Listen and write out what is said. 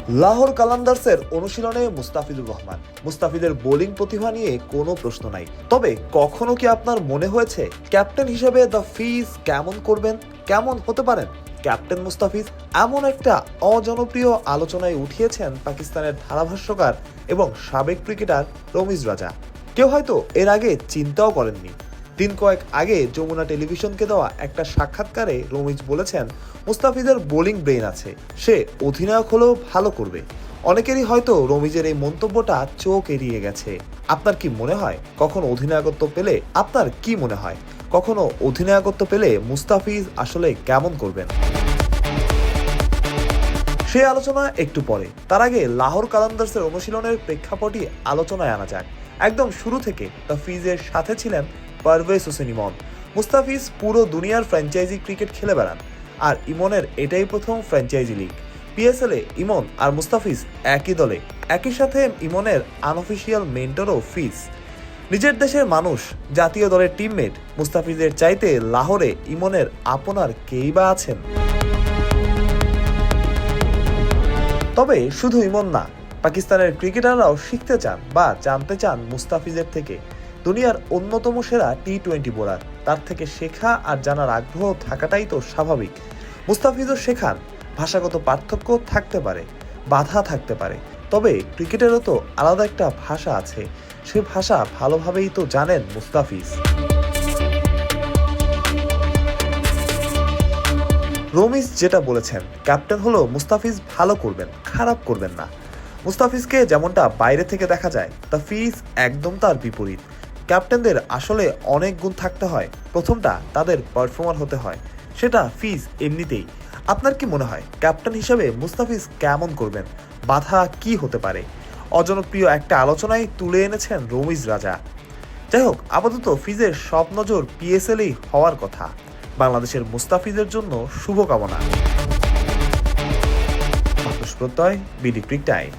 লাহোর কালান্দার্সের অনুশীলনে মুস্তাফিজুর রহমান। মুস্তাফিজের বোলিং প্রতিভা নিয়ে কোনো প্রশ্ন নাই, তবে কখনো কি আপনার মনে হয়েছে ক্যাপ্টেন হিসেবে দ্য ফিজ কেমন করবেন, কেমন হতে পারেন ক্যাপ্টেন মুস্তাফিজ? এমন একটা অজনপ্রিয় আলোচনায় উঠিয়েছেন পাকিস্তানের ধারাভাষ্যকার এবং সাবেক ক্রিকেটার রমিজ রাজা। কেউ হয়তো এর আগে চিন্তাও করেননি। দিন কয়েক আগে যমুনা টেলিভিশনকে দেওয়া একটা সাক্ষাৎকারে রমিজ বলেছেন, মুস্তাফিজের বোলিং ব্রেইন আছে, সে অধিনায়ক হলেও ভালো করবে। অনেকেরই হয়তো রমিজের এই মন্তব্যটা চোখ এড়িয়ে গেছে। আপনার কি মনে হয় কখনো অধিনায়কত্ব পেলে মুস্তাফিজ আসলে কেমন করবেন? সে আলোচনা একটু পরে। তার আগে লাহোর কালান্দার্সের অনুশীলনের প্রেক্ষাপটই আলোচনায় আনা যাক। একদম শুরু থেকে দ্য ফিজের সাথে ছিলেন পারভেজ হোসেন ইমন। মুস্তাফিজ পুরো দুনিয়ার ফ্র্যাঞ্চাইজি ক্রিকেট খেলে বেড়ান, আর ইমনের এটাই প্রথম ফ্র্যাঞ্চাইজি লিগ। পিএসএলে ইমন আর মুস্তাফিজ একই দলে, একই সাথে ইমনের আনঅফিসিয়াল মেন্টরও ফিজ। নিজের দেশের মানুষ, জাতীয় দলের টিমমেট। মুস্তাফিজের চাইতে লাহোরে ইমনের আপনার কেই বা আছেন? তবে শুধু ইমন না, পাকিস্তানের ক্রিকেটাররাও শিখতে চান বা জানতে চান মুস্তাফিজের থেকে। দুনিয়ার অন্যতম সেরা টি-20 বোলার, তার থেকে শেখা আর জানার আগ্রহ থাকাটাই তো স্বাভাবিক। মুস্তাফিজও শেখান। ভাষাগত পার্থক্য থাকতে পারে, বাধা থাকতে পারে, তবে ক্রিকেটেরও তো আলাদা একটা ভাষা আছে। সে ভাষা ভালোভাবেই তো জানেন মুস্তাফিজ। রমিজ যেটা বলেছেন, ক্যাপ্টেন হলো মুস্তাফিজ ভালো করবেন, খারাপ করবেন না। মুস্তাফিজকে যেমনটা বাইরে থেকে দেখা যায়, দ্য ফিজ একদম তার বিপরীত। ক্যাপ্টেনদের আসলে অনেক গুণ থাকতে হয়। প্রথমটা, তাদের পারফর্মার হতে হয়, সেটা ফিজ এমনিতেই। আপনার কি মনে হয় ক্যাপ্টেন হিসেবে মুস্তাফিজ কেমন করবেন? বাধা কি হতে পারে? অজনপ্রিয় একটা আলোচনায় তুলে এনেছেন রমিজ রাজা। যাই হোক, আপাতত ফিজের সব নজর পিএসএলেই হওয়ার কথা। বাংলাদেশের মুস্তাফিজের জন্য শুভকামনা। প্রত্যয়, বিডি ক্রিক টাইম।